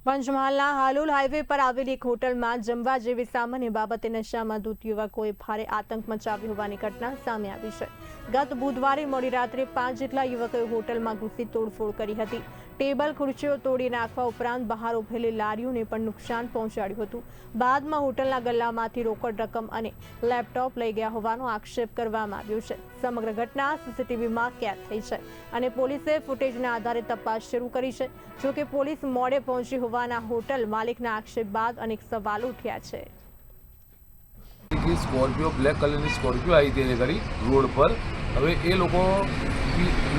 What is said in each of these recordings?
પંચમહાલના હાલોલ હાઈવે પર આવેલી એક હોટલમાં જમવા જેવી સામાન્ય બાબતે નશામાં ધૂત યુવકોએ ભારે આતંક મચાવ્યો હોવાની ઘટના સામે આવી છે। ગત બુધવારે મોડી રાત્રે 5 જેટલા યુવકોએ હોટલમાં ઘૂસી તોડફોડ કરી હતી। ટેબલ ખુરશીઓ તોડી નાખવા ઉપરાંત બહાર ઉભેલી લારીઓને પણ નુકસાન પહોંચાડ્યું હતું। બાદમાં હોટલના ગલ્લામાંથી રોકડ રકમ અને લેપટોપ લઈ ગયા હોવાનો આક્ષેપ કરવામાં આવ્યો છે। સમગ્ર ઘટના સીસીટીવીમાં કેદ થઈ છે અને પોલીસે ફૂટેજના આધારે તપાસ શરૂ કરી છે। જો કે પોલીસ મોડે પહોંચી હોવાના હોટલ માલિકના આક્ષેપ બાદ અનેક સવાલો ઉઠ્યા છે। स्कॉर्पियो ब्लैक कलर की स्कॉर्पियो आई थी घड़ी रोड पर। હવે એ લોકો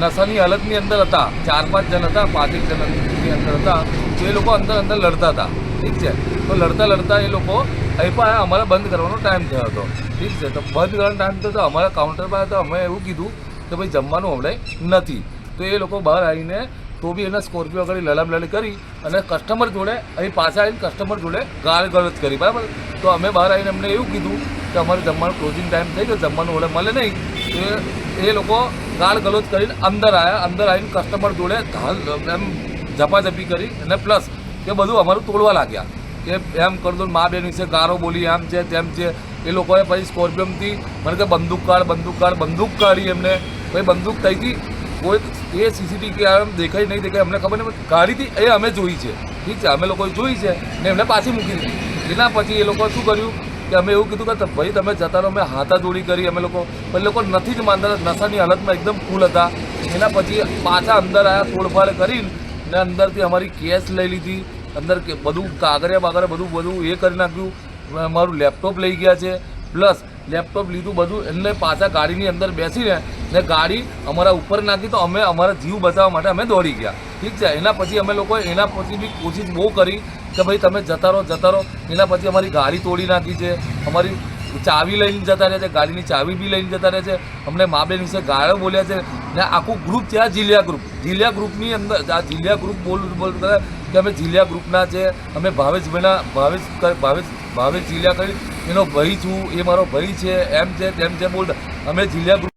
નશાની હાલતની અંદર હતા, 4-5 જણ હતા, 5 જણની અંદર હતા। તો એ લોકો અંદર લડતા હતા, ઠીક છે। તો લડતા એ લોકો અહીં અમારે બંધ કરવાનો ટાઈમ થયો હતો, ઠીક છે। તો બંધ કરવાનો ટાઈમ થયો તો અમારા કાઉન્ટર પર તો અમે એવું કીધું કે ભાઈ જમવાનું હમણાં નથી। તો એ લોકો બહાર આવીને તો બી એના સ્કોર્પિયો આગળ લડામલડી કરી અને કસ્ટમર જોડે અહીં પાછા આવીને કસ્ટમર જોડે ગાળ ગલોચ કરી, બરાબર। તો અમે બહાર આવીને અમને એવું કીધું કે અમારે જમવાનું ક્લોઝિંગ ટાઈમ થઈ ગયો, જમવાનું ઓર્ડર મળે નહીં। તો એ લોકો ગાળ ગલોચ કરીને અંદર આવીને કસ્ટમર જોડે એમ ઝપાઝપી કરી અને પ્લસ કે બધું અમારું તોડવા લાગ્યા કે એમ કરી દો, મા બેન વિશે ગારો બોલી, આમ છે તેમ છે। એ લોકોએ પછી સ્કોર્પિયોમાંથી મને કે બંદૂક કાઢી એમને, પછી બંદૂક થઈ હતી કોઈ એ સીસીટીવી એમ દેખાય નહીં દેખાય અમને ખબર નહીં, ગાડીથી એ અમે જોઈ છે, ઠીક છે। અમે લોકોએ જોઈ છે ને એમને પાછી મૂકી દીધી। એના પછી એ લોકોએ શું કર્યું કે અમે એવું કીધું કે ભાઈ તમે જતા રહો, અમે હાથાજોડી કરી અમે લોકો, પણ લોકો નથી જ માનતા, નશાની હાલતમાં એકદમ ફૂલ હતા। એના પછી પાછા અંદર આવ્યા, તોડફાડ કરીને ને અંદરથી અમારી કેશ લઈ લીધી, અંદર બધું કાગળિયા બધું એ કરી નાખ્યું। અમારું લેપટોપ લઈ ગયા છે, પ્લસ લેપટોપ લીધું બધું, એમને પાછા ગાડીની અંદર બેસીને ને ગાડી અમારા ઉપર નાખી। તો અમે અમારા જીવ બચાવવા માટે અમે દોડી ગયા, ઠીક છે। એના પછી અમે લોકોએ એના પછી બી કોશિશ બહુ કરી કે ભાઈ તમે જતા રહો। એના પછી અમારી ગાડી તોડી નાખી છે, અમારી ચાવી લઈને જતા રહે છે, ગાડીની ચાવી બી લઈને જતા રહે છે, અમને મા બેન વિશે ગાળો બોલ્યા છે ને આખું ગ્રુપ છે આ જીલિયા ગ્રુપની અંદર, આ જીલિયા ગ્રુપ બોલ કે અમે જીલિયા ગ્રુપના છે, અમે ભાવેશ જીલિયા કરી એનો ભાઈ છું, એ મારો ભાઈ છે, એમ છે તેમ છે બોલતા અમે જીલિયા ગ્રુપ